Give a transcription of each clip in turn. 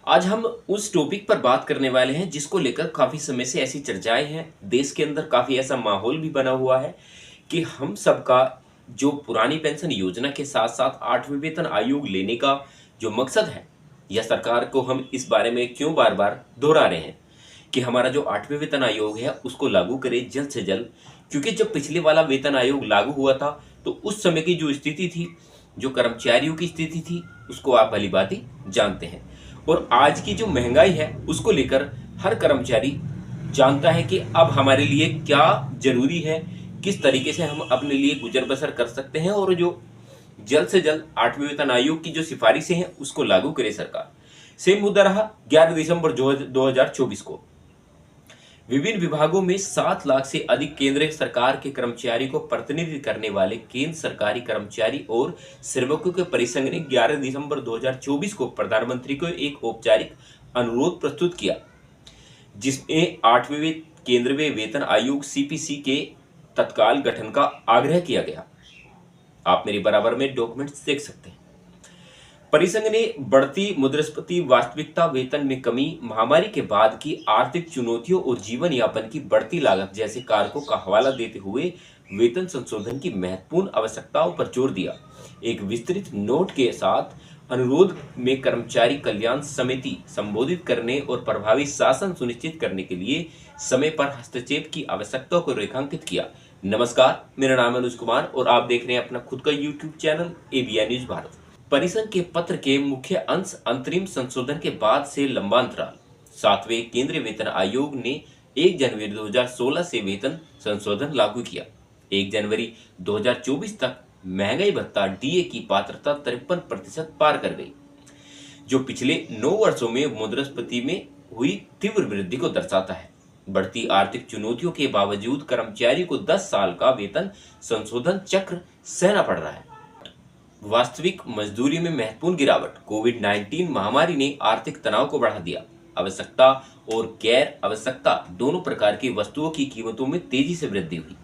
आज हम उस टॉपिक पर बात करने वाले हैं जिसको लेकर काफ़ी समय से ऐसी चर्चाएं हैं। देश के अंदर काफ़ी ऐसा माहौल भी बना हुआ है कि हम सबका जो पुरानी पेंशन योजना के साथ-साथ 8वें वेतन आयोग लेने का जो मकसद है या सरकार को हम इस बारे में क्यों बार-बार दोहरा रहे हैं कि हमारा जो 8वें वेतन आयोग है उसको लागू करें जल्द से जल्द। क्योंकि जब पिछले वाला वेतन आयोग लागू हुआ था तो उस समय की जो स्थिति थी, जो कर्मचारियों की स्थिति थी, उसको आप भली-भांति जानते हैं। और आज की जो महंगाई है उसको लेकर हर कर्मचारी जानता है कि अब हमारे लिए क्या ज़रूरी है, किस तरीके से हम अपने लिए गुज़र-बसर कर सकते हैं और जो जल्द से जल्द 8वें वेतन आयोग की जो सिफारिशें हैं उसको लागू करे सरकार। सेम मुद्दा रहा 11 दिसंबर 2024 को। विभिन्न विभागों में 7 लाख से अधिक केंद्र सरकार के कर्मचारी को प्रतिनिधित्व करने वाले केंद्र सरकारी कर्मचारी और सेवकों के परिसंघ ने 11 दिसंबर 2024 को प्रधानमंत्री को एक औपचारिक अनुरोध प्रस्तुत किया, जिसमें 8वें केंद्रीय वेतन आयोग सीपीसी के तत्काल गठन का आग्रह किया गया। आप मेरे बराबर में डॉक्यूमेंट्स देख सकते हैं। परिसंघ ने बढ़ती मुद्रास्फीति, वास्तविकता, वेतन में कमी, महामारी के बाद की आर्थिक चुनौतियों और जीवन यापन की बढ़ती लागत जैसे कारकों का हवाला देते हुए वेतन संशोधन की महत्वपूर्ण आवश्यकताओं पर जोर दिया। एक विस्तृत नोट के साथ अनुरोध में कर्मचारी कल्याण समिति संबोधित करने और प्रभावी शासन सुनिश्चित करने के लिए समय पर हस्तक्षेप की आवश्यकता को रेखांकित किया। नमस्कार, मेरा नाम है अनुज कुमार और आप देख रहे हैं अपना खुद का YouTube channel ABN news Bharat. परिसंघ के पत्र के मुख्य अंश अंतरिम संशोधन के बाद से लंबा अंतराल। 7वें केंद्रीय वेतन आयोग ने 1 जनवरी 2016 से वेतन संशोधन लागू किया। 1 जनवरी 2024 तक महंगाई भत्ता डीए की पात्रता 53% पार कर गई, जो पिछले 9 वर्षों में मुद्रास्फीति में हुई तीव्र वृद्धि को दर्शाता है। बढ़ती आर्थिक चुनौतियों के बावजूद कर्मचारी को 10 साल का वेतन संशोधन चक्र सहना पड़ रहा है। वास्तविक मजदूरी में महत्वपूर्ण गिरावट। कोविड-19 महामारी ने आर्थिक तनाव को बढ़ा दिया। आवश्यकता और गैर आवश्यकता दोनों प्रकार की वस्तुओं की कीमतों में तेजी से वृद्धि हुई।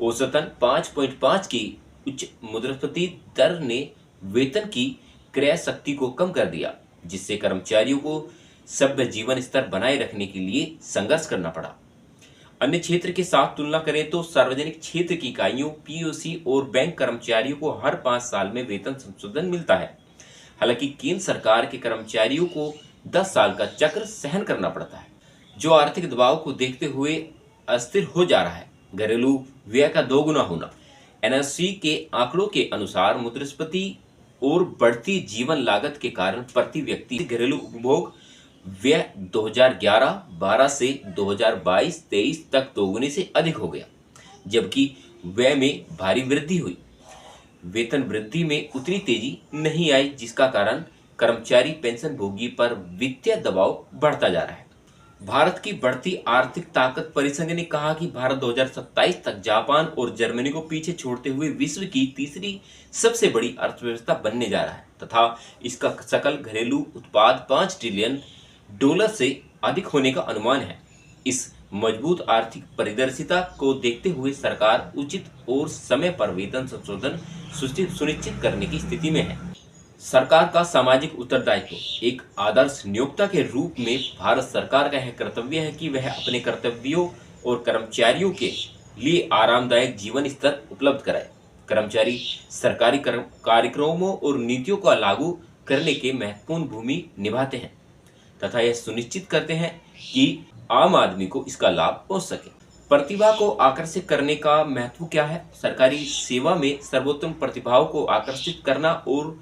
औसतन 5.5 की उच्च मुद्रास्फीति दर ने वेतन की क्रय शक्ति को कम कर दिया, जिससे कर्मचारियों को सभ्य जीवन स्तर बनाए रखने के लिए संघर्ष करना पड़ा। अन्य क्षेत्र के साथ तुलना करें तो सार्वजनिक क्षेत्र की इकाइयों, पीओसी और बैंक कर्मचारियों को हर 5 साल में वेतन संशोधन मिलता है। हालांकि केंद्र सरकार के कर्मचारियों को 10 साल का चक्र सहन करना पड़ता है, जो आर्थिक दबाव को देखते हुए अस्थिर हो जा रहा है। घरेलू व्यय का दोगुना होना। एनएससी के आंकड़ों के अनुसार मुद्रास्फीति और बढ़ती जीवन लागत के कारण प्रति व्यक्ति घरेलू उपभोग व्यय 2011-12 से 2022-23 तक दोगुने से अधिक हो गया, जबकि व्यय में भारी वृद्धि हुई। वेतन वृद्धि में उतनी तेजी नहीं आई, जिसका कारण कर्मचारी पेंशन भोगी पर वित्तीय दबाव बढ़ता जा रहा है। भारत की बढ़ती आर्थिक ताकत। परिसंघ ने कहा कि भारत 2027 तक जापान और जर्मनी को पीछे छोड़ते हुए विश्व की तीसरी सबसे बड़ी अर्थव्यवस्था बनने जा रहा है तथा इसका सकल घरेलू उत्पाद $5 ट्रिलियन से अधिक होने का अनुमान है। इस मजबूत आर्थिक परिदृश्यता को देखते हुए सरकार उचित और समय पर वेतन संशोधन सुनिश्चित करने की स्थिति में है। सरकार का सामाजिक उत्तरदायित्व। एक आदर्श नियोक्ता के रूप में भारत सरकार का यह कर्तव्य है कि वह अपने कर्तव्यों और कर्मचारियों के लिए आरामदायक जीवन स्तर उपलब्ध कराए। कर्मचारी सरकारी कार्यक्रमों और नीतियों का लागू करने के महत्वपूर्ण भूमि निभाते हैं तथा यह सुनिश्चित करते हैं कि आम आदमी को इसका लाभ पहुंच सके। प्रतिभा को आकर्षित करने का महत्व क्या है? सरकारी सेवा में सर्वोत्तम प्रतिभाओं को आकर्षित करना और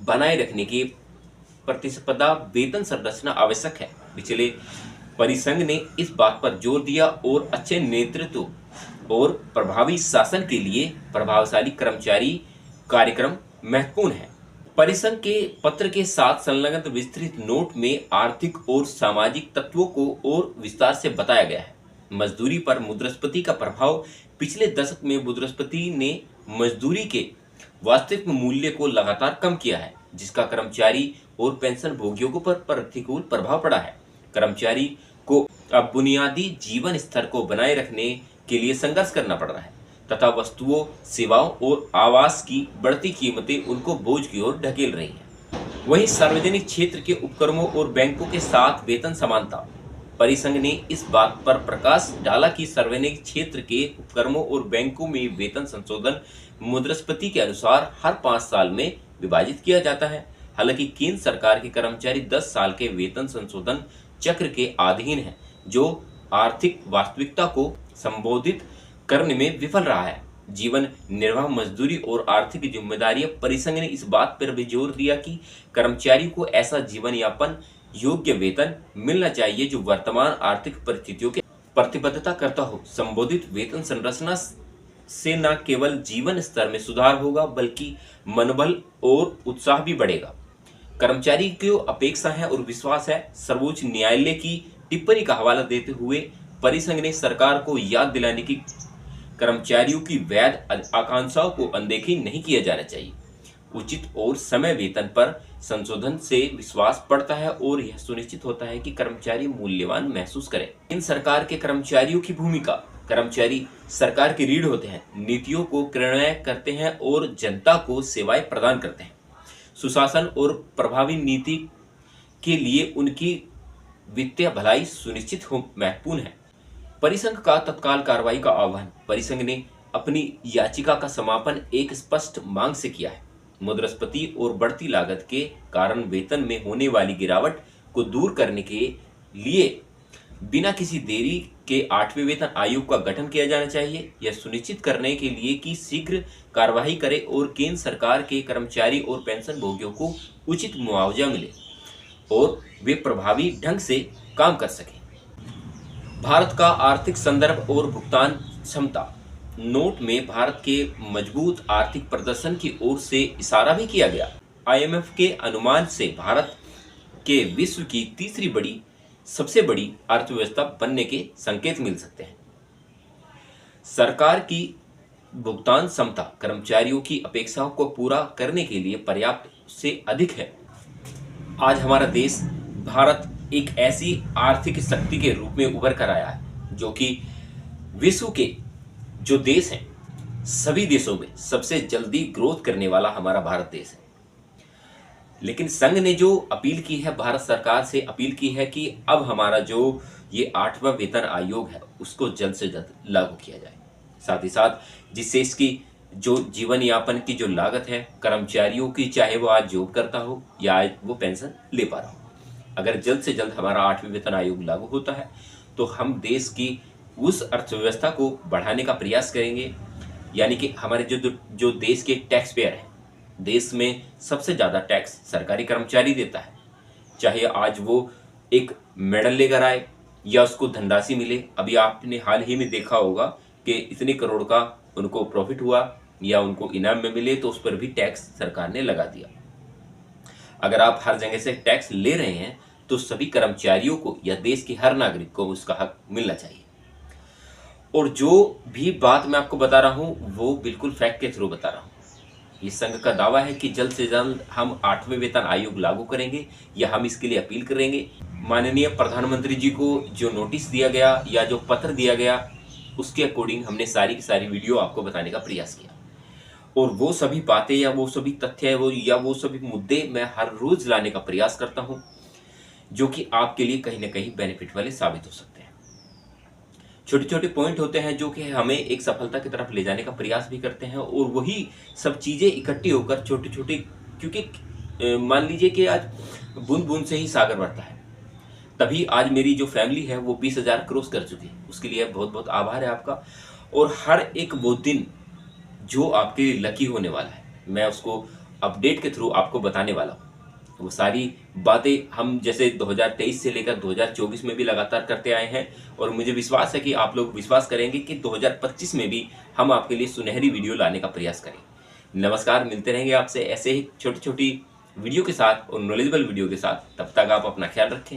बनाए रखने की प्रतिस्पर्धा वेतन संरचना आवश्यक है। पिछले परिसंघ ने इस बात पर जोर दिया और अच्छे नेतृत्व और प्रभावी शासन के लिए प्रभावशाली कर्मचारी कार्यक्रम महत्वपूर्ण है। परिसंघ के पत्र के साथ संलग्न विस्तृत नोट में आर्थिक और सामाजिक तत्वों को और विस्तार से बताया गया है। मजदूरी पर मुद्रास्फीति का प्रभाव। पिछले दशक में मुद्रास्फीति ने मजदूरी के वास्तविक मूल्य को लगातार कम किया है, जिसका कर्मचारी और पेंशन भोगियों पर प्रतिकूल प्रभाव पड़ा है। कर्मचारी को अब बुनियादी जीवन स्तर को बनाए रखने के लिए संघर्ष करना पड़ रहा है तथा वस्तुओं, सेवाओं और आवास की बढ़ती कीमतें उनको बोझ की ओर ढकेल रही हैं। वहीं सार्वजनिक क्षेत्र के उपक्रमों और बैंकों के साथ वेतन समानता। परिसंघ ने इस बात पर प्रकाश डाला कि सार्वजनिक क्षेत्र के उपक्रमों और बैंकों में वेतन संशोधन मुद्रास्फीति के अनुसार हर 5 साल में विभाजित किया जाता है। हालांकि केंद्र सरकार के कर्मचारी 10 साल के वेतन संशोधन चक्र के अधीन है, जो आर्थिक वास्तविकता को संबोधित करने में विफल रहा है। जीवन निर्वाह मजदूरी और आर्थिक जिम्मेदारियां। परिसंघ ने इस बात पर भी जोर दिया कि कर्मचारियों को ऐसा जीवन यापन योग्य वेतन मिलना चाहिए जो वर्तमान आर्थिक परिस्थितियों के प्रतिबद्धता करता हो। संबोधित वेतन संरचना से न केवल जीवन स्तर में सुधार होगा बल्कि मनोबल और उत्साह भी बढ़ेगा। कर्मचारी की अपेक्षा है और विश्वास है। सर्वोच्च न्यायालय की टिप्पणी का हवाला देते हुए परिसंघ ने सरकार को याद दिलाने की कर्मचारियों की वैध आकांक्षाओं को अनदेखी नहीं किया जाना चाहिए। उचित और समय वेतन पर संशोधन से विश्वास बढ़ता है और यह सुनिश्चित होता है कि कर्मचारी मूल्यवान महसूस करें। इन सरकार के कर्मचारियों की भूमिका। कर्मचारी सरकार की रीढ़ होते हैं, नीतियों को क्रियान्वयन करते हैं और जनता को सेवाएं प्रदान करते हैं। सुशासन और प्रभावी नीति के लिए उनकी वित्तीय भलाई सुनिश्चित हो महत्वपूर्ण है। परिसंघ का तत्काल कार्रवाई का आह्वान। परिसंघ ने अपनी याचिका का समापन एक स्पष्ट मांग से किया है। मुद्रास्फीति और बढ़ती लागत के कारण वेतन में होने वाली गिरावट को दूर करने के लिए बिना किसी देरी के 8वें वेतन आयोग का गठन किया जाना चाहिए। यह सुनिश्चित करने के लिए कि शीघ्र कार्रवाई करे और केंद्र सरकार के कर्मचारी और पेंशन भोगियों को उचित मुआवजा मिले और वे प्रभावी ढंग से काम कर सकें। भारत का आर्थिक संदर्भ और भुगतान क्षमता। नोट में भारत के मजबूत आर्थिक प्रदर्शन की ओर से इशारा भी किया गया। आईएमएफ के अनुमान से भारत के विश्व की तीसरी सबसे बड़ी अर्थव्यवस्था बनने के संकेत मिल सकते हैं। सरकार की भुगतान क्षमता कर्मचारियों की अपेक्षाओं को पूरा करने के लिए पर्याप्त से अधिक है। आज हमारा देश भारत एक ऐसी आर्थिक शक्ति के रूप में उभर कर आया है जो कि विश्व के जो देश हैं सभी देशों में सबसे जल्दी ग्रोथ करने वाला हमारा भारत देश है। लेकिन संघ ने जो अपील की है, भारत सरकार से अपील की है कि अब हमारा जो ये 8वां वेतन आयोग है उसको जल्द से जल्द लागू किया जाए। साथ ही साथ जिससे इसकी जो जीवन यापन की जो लागत है कर्मचारियों की, चाहे वो आज जॉब करता हो या आज वो पेंशन ले पा रहा हो, अगर जल्द से जल्द हमारा 8वें वेतन आयोग लागू होता है तो हम देश की उस अर्थव्यवस्था को बढ़ाने का प्रयास करेंगे। यानी कि हमारे जो देश के टैक्स पेयर हैं, देश में सबसे ज़्यादा टैक्स सरकारी कर्मचारी देता है। चाहे आज वो एक मेडल लेकर आए या उसको धनराशि मिले। अभी आपने हाल ही में देखा होगा कि इतने करोड़ का उनको प्रॉफिट हुआ या उनको इनाम में मिले तो उस पर भी टैक्स सरकार ने लगा दिया। अगर आप हर जगह से टैक्स ले रहे हैं तो सभी कर्मचारियों को या देश के हर नागरिक को उसका हक मिलना चाहिए। और जो भी बात मैं आपको बता रहा हूं वो बिल्कुल फैक्ट के थ्रू बता रहा हूं। ये संघ का दावा है कि जल्द से जल्द हम 8वें वेतन आयोग लागू करेंगे या हम इसके लिए अपील करेंगे। माननीय प्रधानमंत्री जी को जो नोटिस दिया गया या जो पत्र दिया गया उसके अकॉर्डिंग हमने सारी की सारी वीडियो आपको बताने का प्रयास किया। और वो सभी बातें या वो सभी तथ्य वो सभी मुद्दे मैं हर रोज लाने का प्रयास करता हूँ जो कि आपके लिए कहीं ना कहीं बेनिफिट वाले साबित हो सकते हैं। छोटे छोटे पॉइंट होते हैं जो कि हमें एक सफलता की तरफ ले जाने का प्रयास भी करते हैं और वही सब चीज़ें इकट्ठी होकर छोटे छोटे, क्योंकि मान लीजिए कि आज बूंद बूंद से ही सागर बढ़ता है, तभी आज मेरी जो फैमिली है वो 20,000 क्रॉस कर चुकी है। उसके लिए बहुत बहुत आभार है आपका। और हर एक वो दिन जो आपके लिए लकी होने वाला है मैं उसको अपडेट के थ्रू आपको बताने वाला हूँ। वो सारी बातें हम जैसे 2023 से लेकर 2024 में भी लगातार करते आए हैं और मुझे विश्वास है कि आप लोग विश्वास करेंगे कि 2025 में भी हम आपके लिए सुनहरी वीडियो लाने का प्रयास करेंगे। नमस्कार, मिलते रहेंगे आपसे ऐसे ही छोटी छोटी वीडियो के साथ और नॉलेजेबल वीडियो के साथ। तब तक आप अपना ख्याल रखें।